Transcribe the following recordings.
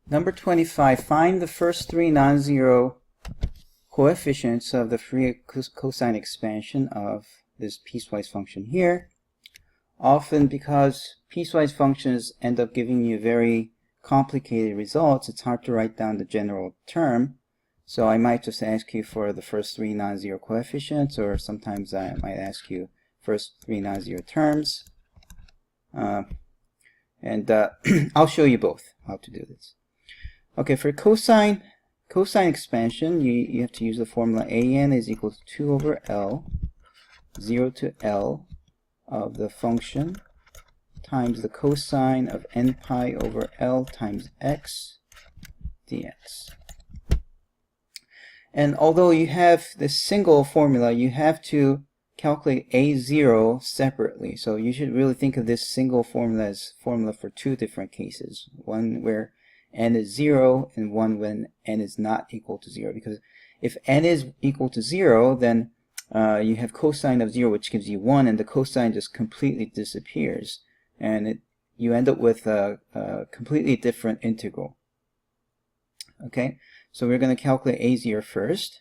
Number 25, find the first three non-zero coefficients of the Fourier cosine expansion of this piecewise function here. Often, because piecewise functions end up giving you very complicated results, it's hard to write down the general term. So I might just ask you for the first three non-zero coefficients, or sometimes I might ask you first three non-zero terms. I'll show you both how to do this. Okay, for cosine expansion, you have to use the formula an is equal to 2 over L, 0 to L of the function times the cosine of n pi over L times x dx. And although you have this single formula, you have to calculate a0 separately. So you should really think of this single formula as formula for two different cases. One where n is 0 and one when n is not equal to 0. Because if n is equal to 0, then you have cosine of 0, which gives you 1, and the cosine just completely disappears. And you end up with a completely different integral. Okay, so we're going to calculate a0 first.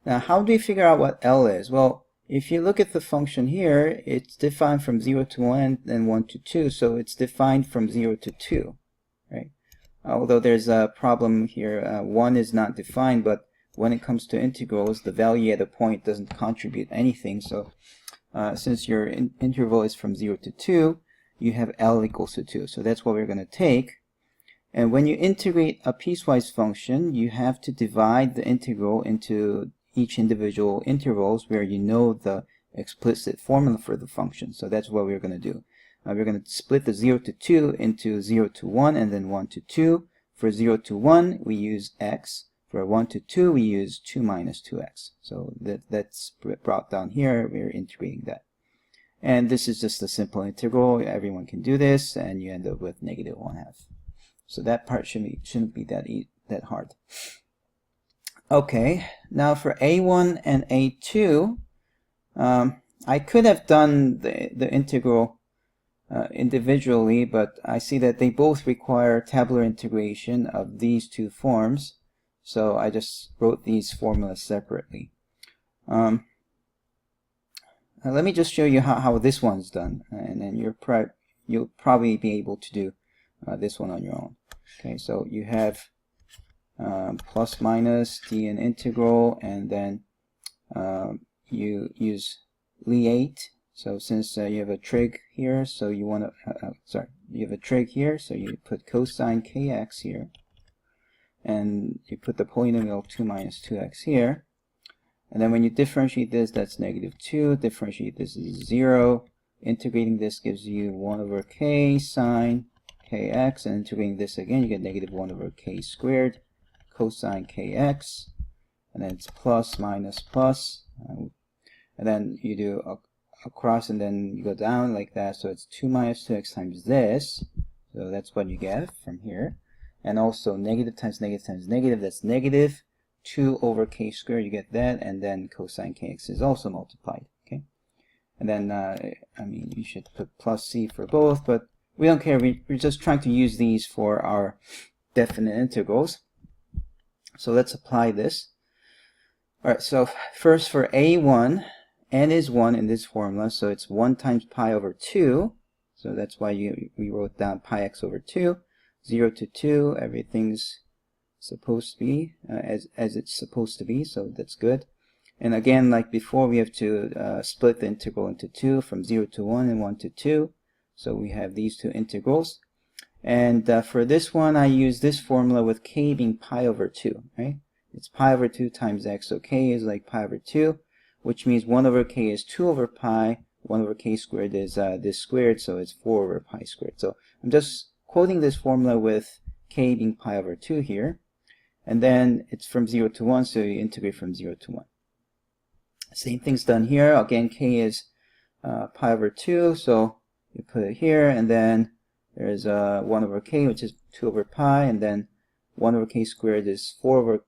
Now, how do we figure out what L is? Well, if you look at the function here, it's defined from 0 to 1 and 1 to 2, so it's defined from 0 to 2, right? Although there's a problem here, 1 is not defined, but when it comes to integrals, the value at a point doesn't contribute anything. So since your interval is from 0 to 2, you have L equals to 2. So that's what we're going to take. And when you integrate a piecewise function, you have to divide the integral into each individual intervals where you know the explicit formula for the function. So that's what we're going to do. We're going to split the 0 to 2 into 0 to 1 and then 1 to 2. For 0 to 1, we use x. For 1 to 2, we use 2 minus 2x. So that's brought down here. We're integrating that. And this is just a simple integral. Everyone can do this, and you end up with negative 1/2. So that part shouldn't be that hard. Okay, now for a1 and a2, I could have done the integral individually, but I see that they both require tabular integration of these two forms, so I just wrote these formulas separately. Let me just show you how this one's done, and then you'll probably be able to do this one on your own. Okay, so you have plus minus dn integral, and then you use Lie8. So since you have a trig here, so you want to you have a trig here, so you put cosine kx here, and you put the polynomial 2 minus 2x here, and then when you differentiate this, that's negative 2. Differentiate this is 0. Integrating this gives you 1 over k sine kx, and integrating this again, you get negative 1 over k squared cosine kx, and then it's plus minus plus, and then you do across, and then you go down like that, so it's 2 minus 2x times this, so that's what you get from here. And also negative times negative times negative, that's negative 2 over k squared, you get that, and then cosine kx is also multiplied. Okay, and then I mean, you should put plus c for both, but we don't care. We're just trying to use these for our definite integrals. So let's apply this. All right, so first for a1, n is 1 in this formula, so it's 1 times pi over 2. So that's why we wrote down pi x over 2. 0 to 2, everything's supposed to be as it's supposed to be, so that's good. And again, like before, we have to split the integral into 2 from 0 to 1 and 1 to 2. So we have these two integrals. And for this one, I use this formula with k being pi over 2, right? It's pi over 2 times x, so k is like pi over 2, which means 1 over k is 2 over pi, 1 over k squared is this squared, so it's 4 over pi squared. So I'm just quoting this formula with k being pi over 2 here. And then it's from 0 to 1, so you integrate from 0 to 1. Same thing's done here. Again, k is pi over 2, so you put it here, and then there's 1 over k, which is 2 over pi, and then 1 over k squared is 4 over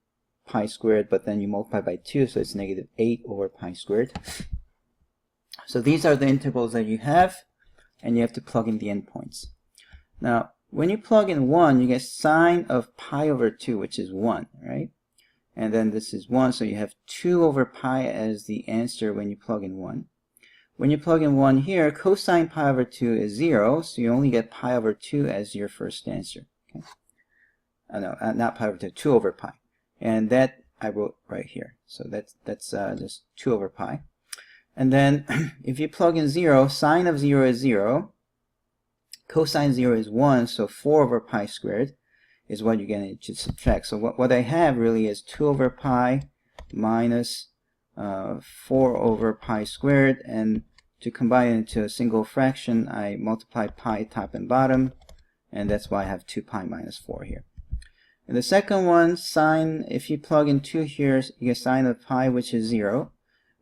pi squared, but then you multiply by 2, so it's negative 8 over pi squared. So these are the integrals that you have, and you have to plug in the endpoints. Now, When you plug in 1, you get sine of pi over 2, which is 1, right? And then this is 1, so you have 2 over pi as the answer when you plug in 1. When you plug in 1 here, cosine pi over 2 is 0, so you only get pi over 2 as your first answer. Okay? No, not pi over 2, 2 over pi. And that I wrote right here. So that's just 2 over pi. And then if you plug in 0, sine of 0 is 0. Cosine 0 is 1, so 4 over pi squared is what you're going to subtract. So what I have really is 2 over pi minus 4 over pi squared, and to combine it into a single fraction, I multiply pi top and bottom, and that's why I have 2 pi minus 4 here. And the second one, sine, if you plug in 2 here, you get sine of pi, which is 0.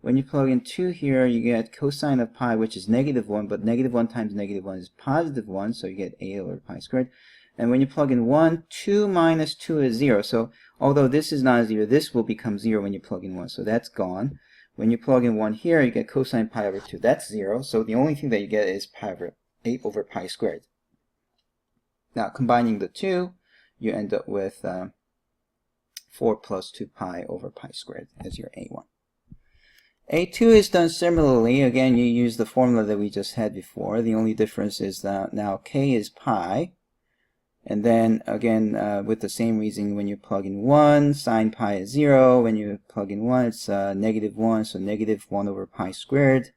When you plug in 2 here, you get cosine of pi, which is negative 1, but negative 1 times negative 1 is positive 1, so you get a over pi squared. And when you plug in 1, 2 minus 2 is 0. So although this is not 0, this will become 0 when you plug in 1, so that's gone. When you plug in 1 here, you get cosine pi over 2. That's 0, so the only thing that you get is pi over 8 over pi squared. Now, combining the two, you end up with 4 plus 2 pi over pi squared as your A1. A2 is done similarly. Again, you use the formula that we just had before. The only difference is that now k is pi. And then, again, with the same reasoning, when you plug in 1, sine pi is 0. When you plug in 1, it's negative 1, so negative 1 over pi squared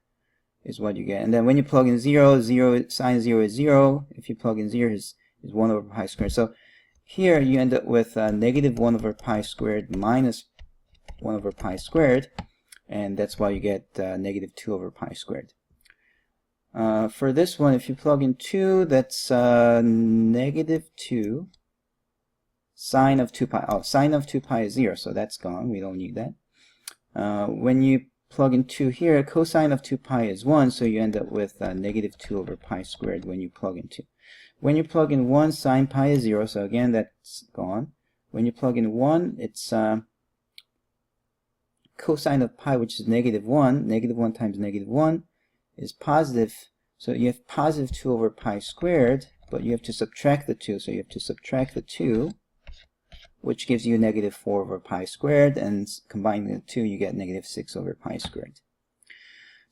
is what you get. And then when you plug in 0, sine 0 is 0. If you plug in 0, is 1 over pi squared. So here you end up with negative 1 over pi squared minus 1 over pi squared, and that's why you get negative 2 over pi squared. For this one, if you plug in 2, that's negative 2 sine of 2 pi. Oh, sine of 2 pi is 0, so that's gone. We don't need that. When you plug in 2 here, cosine of 2 pi is 1, so you end up with negative 2 over pi squared when you plug in 2. When you plug in 1, sine pi is 0, so again, that's gone. When you plug in 1, it's cosine of pi, which is negative 1. Negative 1 times negative 1 is positive. So you have positive 2 over pi squared, but you have to subtract the 2. So you have to subtract the 2, which gives you negative 4 over pi squared, and combining the 2, you get negative 6 over pi squared.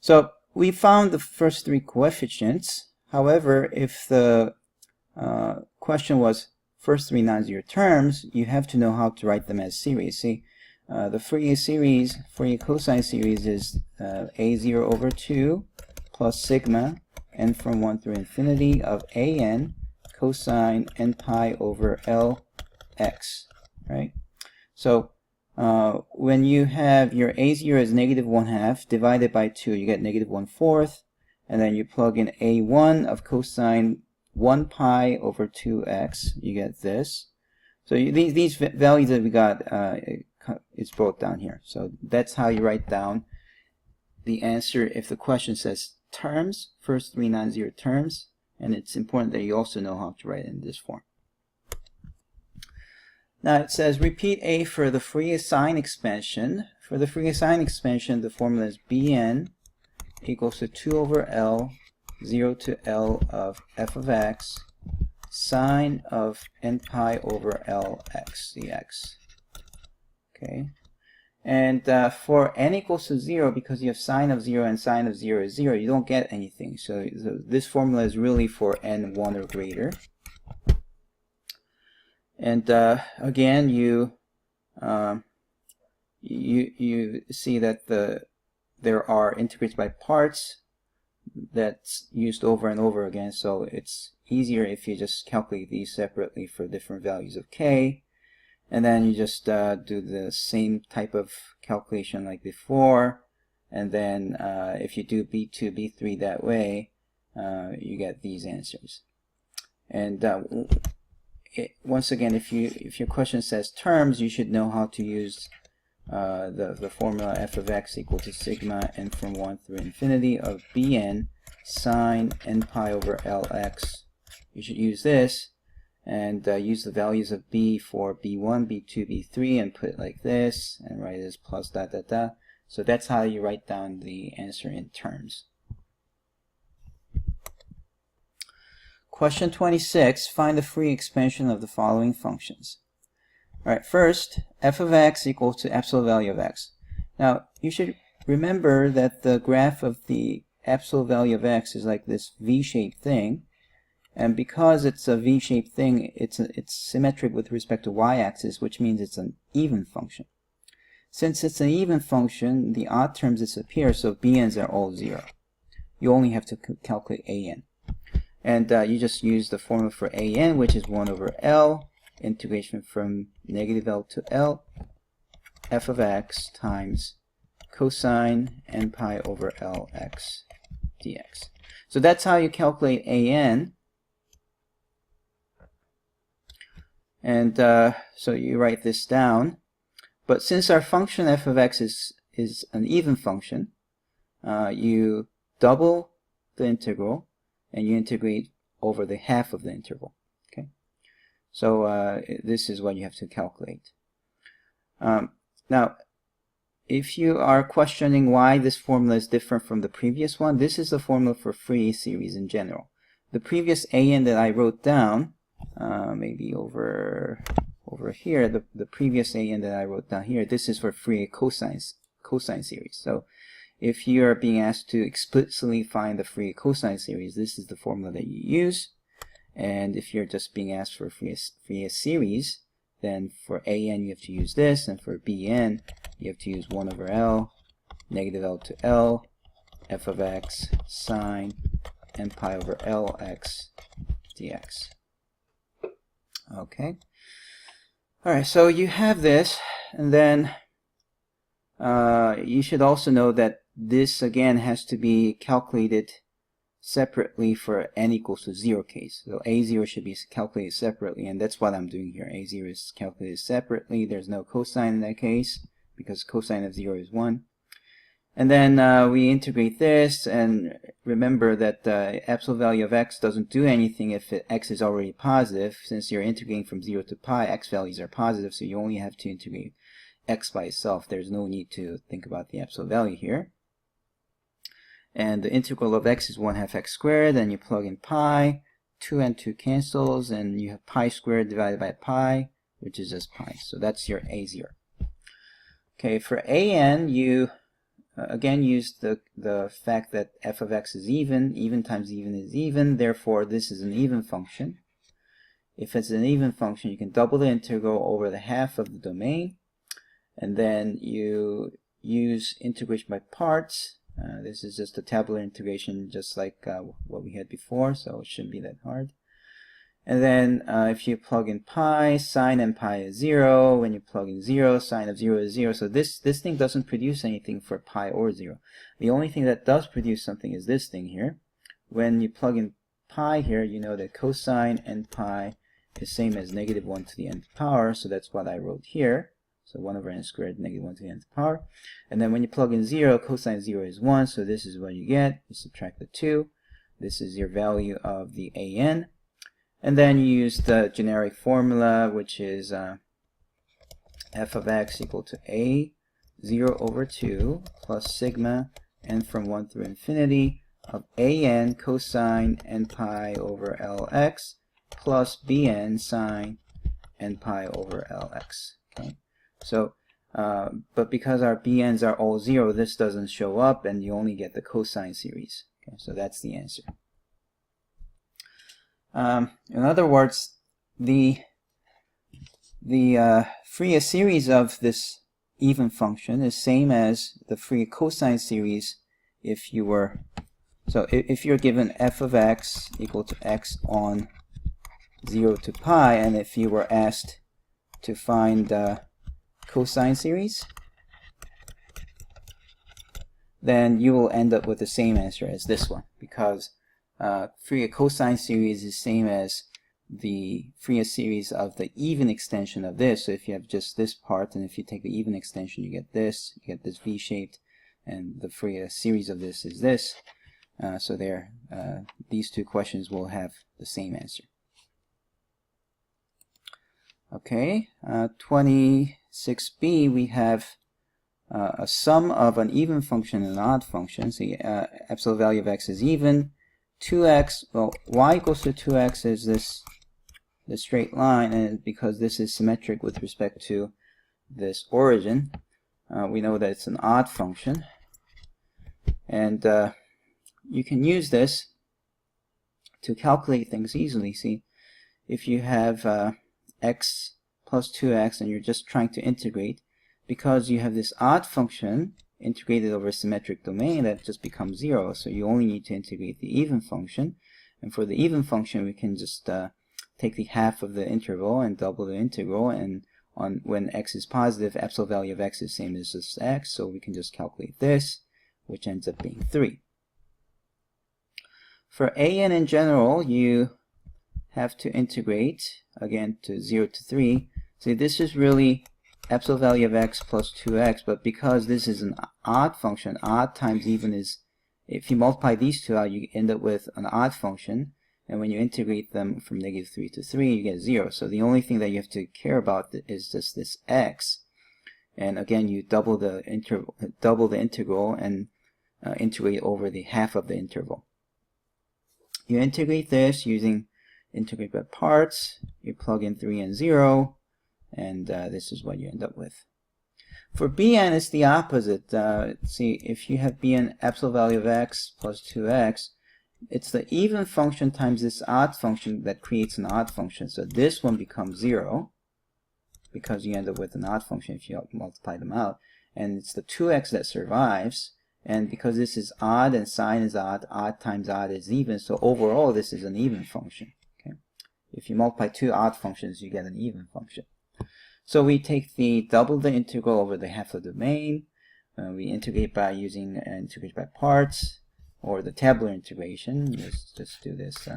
So we found the first three coefficients. However, if the question was first three non-zero terms, you have to know how to write them as series. See, the Fourier series, Fourier cosine series is a0 over 2 plus sigma n from 1 through infinity of an cosine n pi over lx, right? So when you have your a0 as negative 1/2 divided by 2, you get negative 1/4, and then you plug in a1 of cosine 1 pi over 2x, you get this. So these values that we got, it's brought down here. So that's how you write down the answer if the question says terms, first three non-zero terms, and it's important that you also know how to write it in this form. Now it says repeat A for the Fourier sine expansion. For the Fourier sine expansion, the formula is Bn equals to 2 over L 0 to L of f of x sine of n pi over Lx dx. Okay, and for n equals to 0, because you have sine of 0 and sine of 0 is 0, you don't get anything. So this formula is really for n 1 or greater. And again, you see that there are integrates by parts that's used over and over again, so it's easier if you just calculate these separately for different values of k, and then you just do the same type of calculation like before, and then if you do b2, b3 that way, you get these answers. And once again, if your question says terms, you should know how to use the formula f of x equal to sigma n from 1 through infinity of bn sine n pi over lx. You should use this and use the values of b for b1, b2, b3 and put it like this and write it as plus dot dot dot. So that's how you write down the answer in terms. question 26, find the Fourier expansion of the following functions. All right, first, f of x equals to absolute value of x. Now, you should remember that the graph of the absolute value of x is like this V-shaped thing. And because it's a V-shaped thing, it's symmetric with respect to y-axis, which means it's an even function. Since it's an even function, the odd terms disappear, so bn's are all 0. You only have to calculate an. And you just use the formula for an, which is 1 over L, integration from negative L to L, f of x times cosine n pi over Lx dx. So that's how you calculate an. And so you write this down. But since our function f of x is an even function, you double the integral and you integrate over the half of the interval. Okay, so this is what you have to calculate. Now, if you are questioning why this formula is different from the previous one, this is the formula for Fourier series in general. The previous an that I wrote down, maybe over here, the previous an that I wrote down here, this is for Fourier cosine series. So if you are being asked to explicitly find the Fourier cosine series, this is the formula that you use. And if you're just being asked for Fourier series, then for an you have to use this, and for bn you have to use 1 over L, negative L to L, f of x sine n pi over Lx dx. Okay. Alright, so you have this, and then you should also know that this again has to be calculated separately for n equals to 0 case. So a0 should be calculated separately, and that's what I'm doing here. a0 is calculated separately. There's no cosine in that case because cosine of 0 is 1. And then we integrate this, and remember that the absolute value of x doesn't do anything if x is already positive. Since you're integrating from 0 to pi, x values are positive, so you only have to integrate x by itself. There's no need to think about the absolute value here. And the integral of x is 1/2 x squared, and you plug in pi, 2 and 2 cancels, and you have pi squared divided by pi, which is just pi. So that's your a0. Okay, for an, you again use the fact that f of x is even times even is even, therefore this is an even function. If it's an even function, you can double the integral over the half of the domain, and then you use integration by parts. This is just a tabular integration, just like what we had before, so it shouldn't be that hard. And then if you plug in pi, sine n pi is 0. When you plug in 0, sine of 0 is 0. So this thing doesn't produce anything for pi or 0. The only thing that does produce something is this thing here. When you plug in pi here, you know that cosine n pi is same as negative 1 to the nth power, so that's what I wrote here. So 1 over n squared, negative 1 to the nth power. And then when you plug in 0, cosine 0 is 1, so this is what you get. You subtract the 2. This is your value of the an. And then you use the generic formula, which is f of x equal to a0 over 2 plus sigma n from 1 through infinity of an cosine n pi over Lx plus bn sine n pi over Lx. Okay. So, but because our bn's are all 0, this doesn't show up, and you only get the cosine series. Okay, so that's the answer. In other words, the Fourier series of this even function is same as the Fourier cosine series if you were, so if you're given f of x equal to x on 0 to pi, and if you were asked to find cosine series, then you will end up with the same answer as this one, because Fourier cosine series is same as the Fourier series of the even extension of this. So if you have just this part, and if you take the even extension, you get this V-shaped, and the Fourier series of this is this. So there, these two questions will have the same answer. Okay, 26b, we have a sum of an even function and an odd function. So absolute value of x is even. 2x, well, y equals to 2x is this straight line, and because this is symmetric with respect to this origin, we know that it's an odd function, and you can use this to calculate things easily. See, if you have x plus 2x and you're just trying to integrate, because you have this odd function integrated over a symmetric domain, that just becomes 0, so you only need to integrate the even function. And for the even function, we can just take the half of the interval and double the integral, and when x is positive, absolute value of x is the same as this x, so we can just calculate this, which ends up being 3. For an in general, you have to integrate, again, to 0 to 3. See, this is really absolute value of x plus 2x, but because this is an odd function, odd times even is, if you multiply these two out, you end up with an odd function, and when you integrate them from -3 to 3, you get 0. So the only thing that you have to care about is just this x, and again, you double the integral and integrate over the half of the interval. You integrate this using integrate by parts, you plug in 3 and 0, and this is what you end up with. For Bn, it's the opposite. See, if you have Bn absolute value of x plus 2x, it's the even function times this odd function that creates an odd function. So this one becomes 0, because you end up with an odd function if you multiply them out. And it's the 2x that survives. And because this is odd and sine is odd, odd times odd is even. So overall, this is an even function. Okay? If you multiply two odd functions, you get an even function. So we take double the integral over the half of the domain. We integrate by using integrate by parts, or the tabular integration. Let's just do this.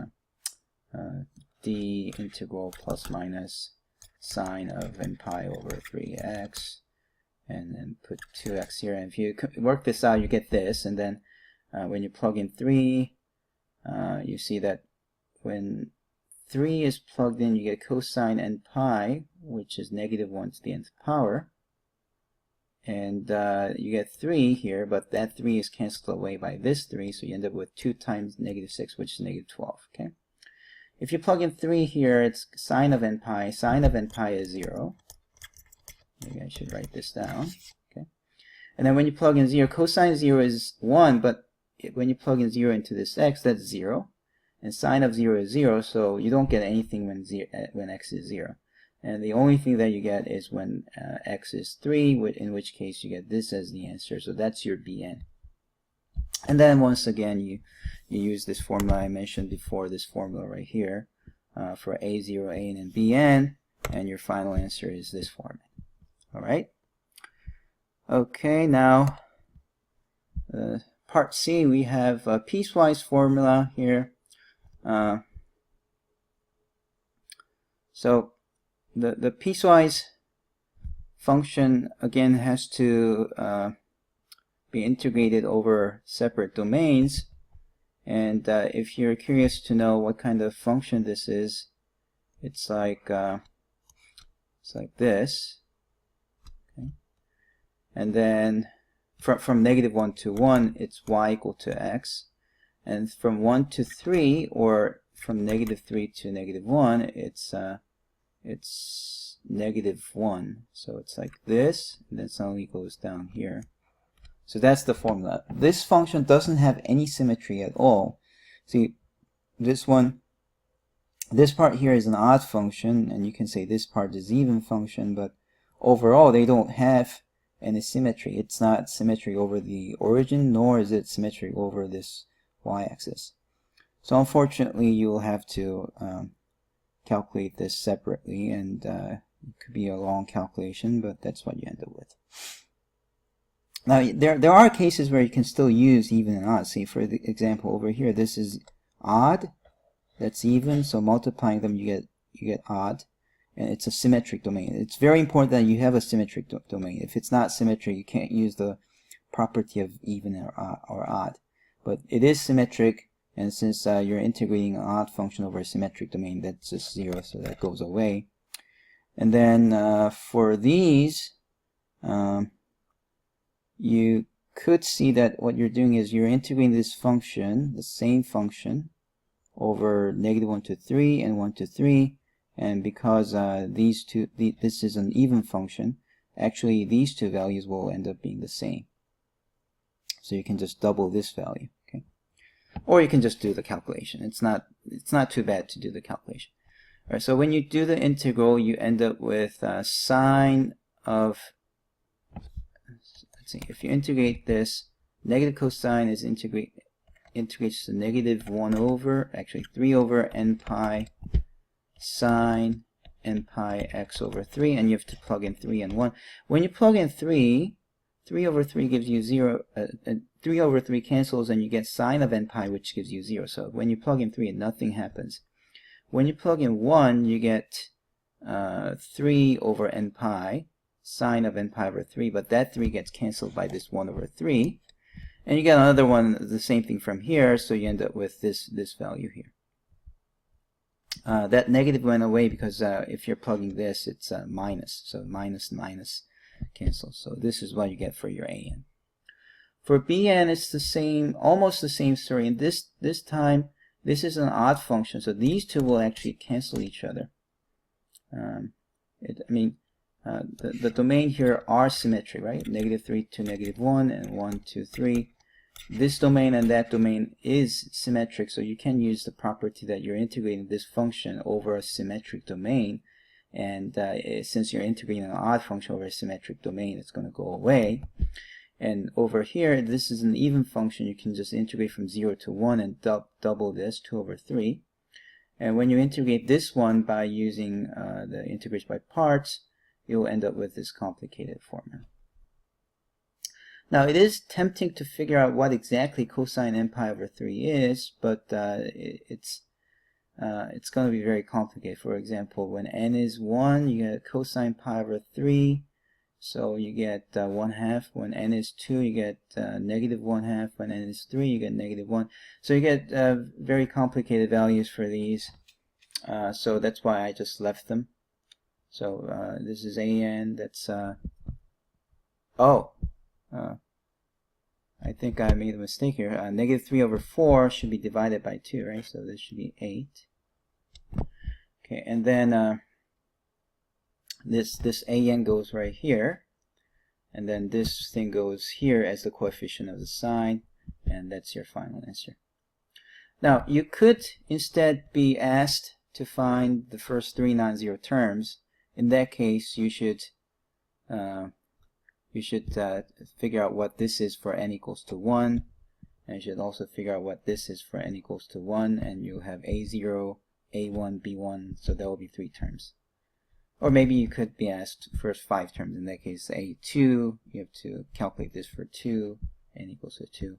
D integral plus minus sine of n pi over 3x, and then put 2x here. And if you work this out, you get this. And then when you plug in 3, you see that when 3 is plugged in, you get cosine n pi, which is -1 to the nth power. And you get 3 here, but that 3 is canceled away by this 3, so you end up with 2 times -6, which is -12. Okay. If you plug in 3 here, it's sine of n pi. Sine of n pi is 0. Maybe I should write this down. Okay. And then when you plug in 0, cosine 0 is 1, but when you plug in 0 into this x, that's 0. And sine of 0 is 0, so you don't get anything when x is 0. And the only thing that you get is when x is 3, in which case you get this as the answer. So that's your Bn. And then once again, you use this formula I mentioned before, this formula right here, for A0, An, and Bn, and your final answer is this format. All right? Okay, now part C, we have a piecewise formula here. So the piecewise function again has to be integrated over separate domains, and if you're curious to know what kind of function this is, it's like this. Okay. And then from -1 to 1, it's y equal to x, and from 1 to 3, or from -3 to -1, it's -1. So it's like this, and then suddenly goes down here. So that's the formula. This function doesn't have any symmetry at all. See, this part here is an odd function, and you can say this part is even function, but overall they don't have any symmetry. It's not symmetry over the origin, nor is it symmetry over this y-axis. So unfortunately, you will have to calculate this separately, and it could be a long calculation, but that's what you end up with. Now, there are cases where you can still use even and odd. See, for the example over here, this is odd, that's even, so multiplying them you get odd, and it's a symmetric domain. It's very important that you have a symmetric domain. If it's not symmetric, you can't use the property of even or odd. But it is symmetric, and since you're integrating an odd function over a symmetric domain, that's just 0, so that goes away. And then for these, you could see that what you're doing is you're integrating this function, the same function, over -1 to 3 and 1 to 3. And because this is an even function, actually these two values will end up being the same. So you can just double this value, okay? Or you can just do the calculation. It's not too bad to do the calculation. All right, so when you do the integral, you end up with sine of, let's see, if you integrate this, negative cosine is integrates to -1 over, actually 3 over n pi sine n pi x over 3, and you have to plug in 3 and 1. When you plug in 3 over 3 gives you 0, 3 over 3 cancels and you get sine of n pi, which gives you 0. So when you plug in 3, nothing happens. When you plug in 1, you get 3 over n pi, sine of n pi over 3, but that 3 gets canceled by this 1 over 3. And you get another one, the same thing from here, so you end up with this value here. That negative went away because if you're plugging this, it's minus. So minus cancels. So this is what you get for your AN. For BN, it's the same, almost the same story. And this time, this is an odd function, so these two will actually cancel each other. The domain here are symmetric, right? -3 to -1 and 1 to 3. This domain and that domain is symmetric, so you can use the property that you're integrating this function over a symmetric domain. And since you're integrating an odd function over a symmetric domain, it's going to go away. And over here, this is an even function. You can just integrate from 0 to 1 and double this, 2 over 3. And when you integrate this one by using the integration by parts, you'll end up with this complicated formula. Now, it is tempting to figure out what exactly cosine n pi over 3 is, but it's going to be very complicated. For example, when n is 1, you get cosine pi over 3, so you get 1/2. When n is 2, you get -1/2. When n is 3, you get -1. So you get very complicated values for these. So that's why I just left them. So this is AN, that's, I think I made a mistake here. -3 over 4 should be divided by 2, right? So this should be 8. Okay, and then this AN goes right here. And then this thing goes here as the coefficient of the sine. And that's your final answer. Now, you could instead be asked to find the first 3 non-zero terms. In that case, you should figure out what this is for n equals to 1, and you should also figure out what this is for n equals to 1, and you'll have A0, A1, B1, so there will be 3 terms. Or maybe you could be asked first 5 terms. In that case, A2, you have to calculate this for 2, n equals to 2.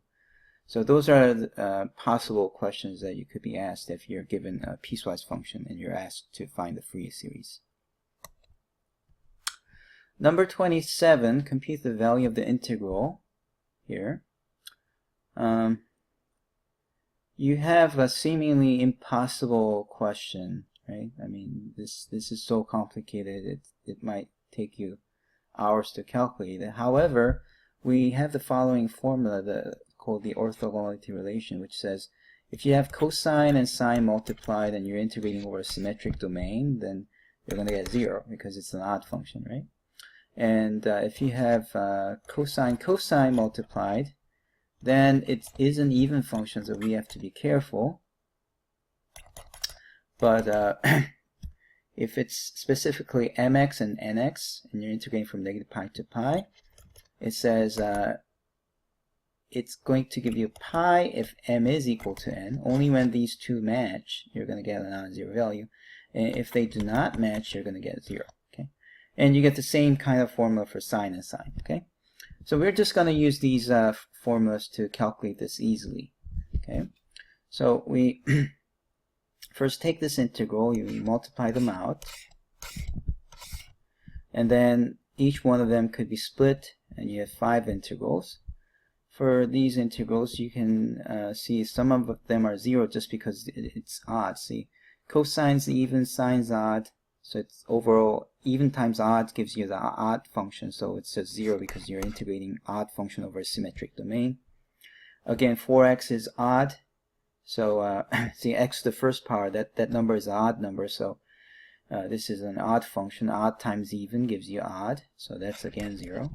So those are possible questions that you could be asked if you're given a piecewise function and you're asked to find the Fourier series. Number 27, compute the value of the integral here. You have a seemingly impossible question, right? I mean, this is so complicated, it might take you hours to calculate it. However, we have the following formula called the orthogonality relation, which says if you have cosine and sine multiplied and you're integrating over a symmetric domain, then you're going to get 0 because it's an odd function, right? And if you have cosine multiplied, then it is an even function, so we have to be careful. But if it's specifically mx and nx, and you're integrating from -pi to pi, it says it's going to give you pi if m is equal to n. Only when these two match, you're going to get a non-zero value. And if they do not match, you're going to get 0. Okay, and you get the same kind of formula for sine and sine. Okay, so we're just going to use these formulas to calculate this easily. Okay, so we first take this integral, you multiply them out, and then each one of them could be split, and you have 5 integrals. For these integrals, you can see some of them are 0 just because it's odd. See, cosine's even, sine's odd, so it's overall even times odd gives you the odd function, so it's just 0 because you're integrating odd function over a symmetric domain. Again, 4x is odd, So see, x to the first power, that number is an odd number, so this is an odd function. Odd times even gives you odd, so that's again 0.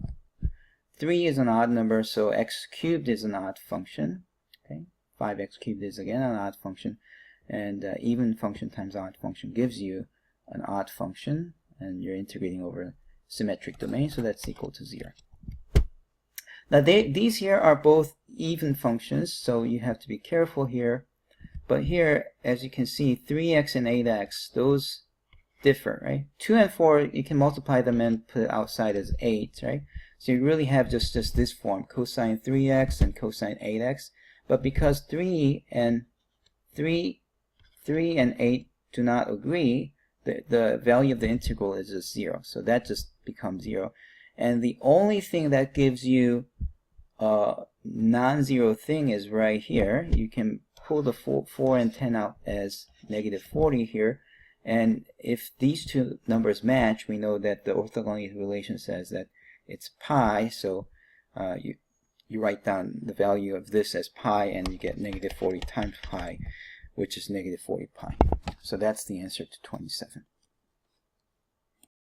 3 is an odd number, so x cubed is an odd function. Okay, 5x cubed is again an odd function, and even function times odd function gives you an odd function, and you're integrating over symmetric domain, so that's equal to 0. Now these here are both even functions, so you have to be careful here. But here, as you can see, 3x and 8x, those differ, right? 2 and 4, you can multiply them and put it outside as 8, right? So you really have just this form, cosine 3x and cosine 8x. But because 3 and 8 do not agree, the value of the integral is just 0. So that just becomes 0. And the only thing that gives you a non-zero thing is right here. You can pull the 4 and 10 out as negative 40 here. And if these two numbers match, we know that the orthogonality relation says that it's pi. So you write down the value of this as pi, and you get negative 40 times pi, which is negative 40 pi. So that's the answer to 27.